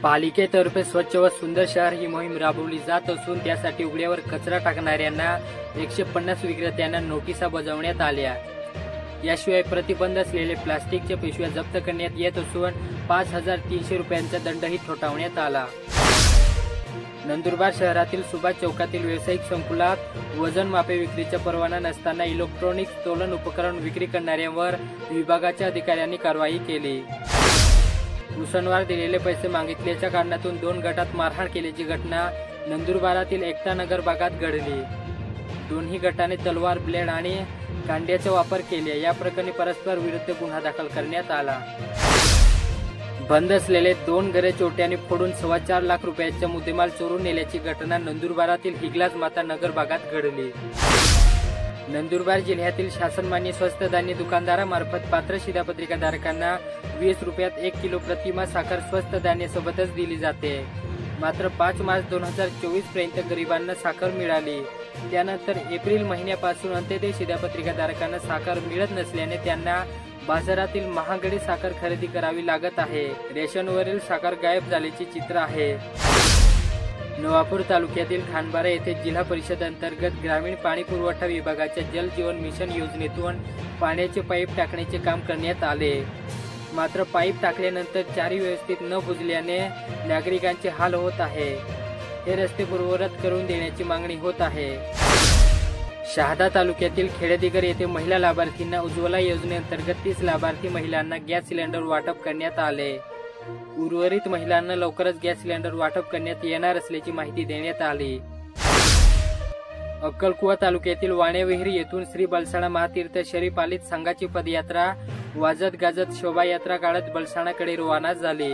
पालिकेतर्फे स्वच्छ व सुंदर शहर ही मोहीम राबवली जात असून त्यासाठी उघड्यावर कचरा टाकणाऱ्यांना 150 विक्रेत्यांना नोटिसा बजावण्यात आल्या। याशिवाय प्रतिबंध असलेले प्लास्टिकच्या पिशव्या जप्त करण्यात येत असून 5300 रुपयांचा दंडही ठोठावण्यात आला। नंदुरबार शहरातील सुभाष चौकातील व्यावसायिक संकुलात वजन मापे विक्रीचा परवाना नसताना इलेक्ट्रॉनिक तोलन उपकरण विक्री करणाऱ्यांवर विभागाच्या अधिकाऱ्यांनी कारवाई केली। उसनवार दिलेले पैसे मागितल्याच्या कारणातून 2 गटात मारहाण केल्याची घटना नंदुरबारातील एकता नगर भागात घडली। दोन्ही गटाने तलवार, ब्लेड आणि कांड्याचा वापर केला। या प्रकरणी परस्पर विरुद्ध गुन्हा दाखल करण्यात आला। बंद असलेले 2 घरे चोरट्यांनी फोडून 4.25 लाख रुपयांचा मुद्देमाल चोरून नेल्याची घटना नंदुरबारातील हिंगलाज माता नगर भागात घडली। नंदुरबार जिल्ह्यातील शासनमान्य स्वस्त धान्य दुकानदारामार्फत पात्र शिधापत्रिकाधारकांना 20 रुपयात 1 किलो प्रतिमा साखर स्वस्त धान्यासोबतच दिली जाते। मात्र 5 मार्च 2024 पर्यंत गरिबांना साखर मिळाली। त्यानंतर एप्रिल महिन्यापासून अंत्योदय शिधापत्रिकाधारकांना साखर मिळत नसल्याने त्यांना बाजारातील महागडी साखर खरेदी करावी लागत आहे। रेशनवरील साखर गायब झाल्याचे चित्र आहे। नवापूर तालुक्यातील खानबारा येथे जिल्हा परिषद अंतर्गत ग्रामीण पाणी पुरवठा विभागाच्या जल जीवन मिशन योजनेतून पाण्याचे पाईप टाकण्याचे काम करण्यात आले। मात्र पाईप टाकल्यानंतर चारी व्यवस्थित न बुजल्याने नागरिकांचे हाल होत आहे। हे रस्ते पूर्ववत करून देण्याची मागणी होत आहे। शहादा तालुक्यातील खेडेदिगर येथे महिला लाभार्थींना उज्ज्वला योजनेअंतर्गत 30 लाभार्थी महिलांना गॅस सिलेंडर वाटप करण्यात आले। उर्वरित महिलांना लवकरच गॅस सिलेंडर वाटप करण्यात येणार असल्याची माहिती देण्यात आली। अक्कलकुवा तालुक्यातील वाण्याविहीर येथून श्री बलसाणा महातीर्थ शरीफ आलीत संघाची पदयात्रा वाजत गाजत शोभायात्रा काढत बलसाणाकडे रवाना झाली।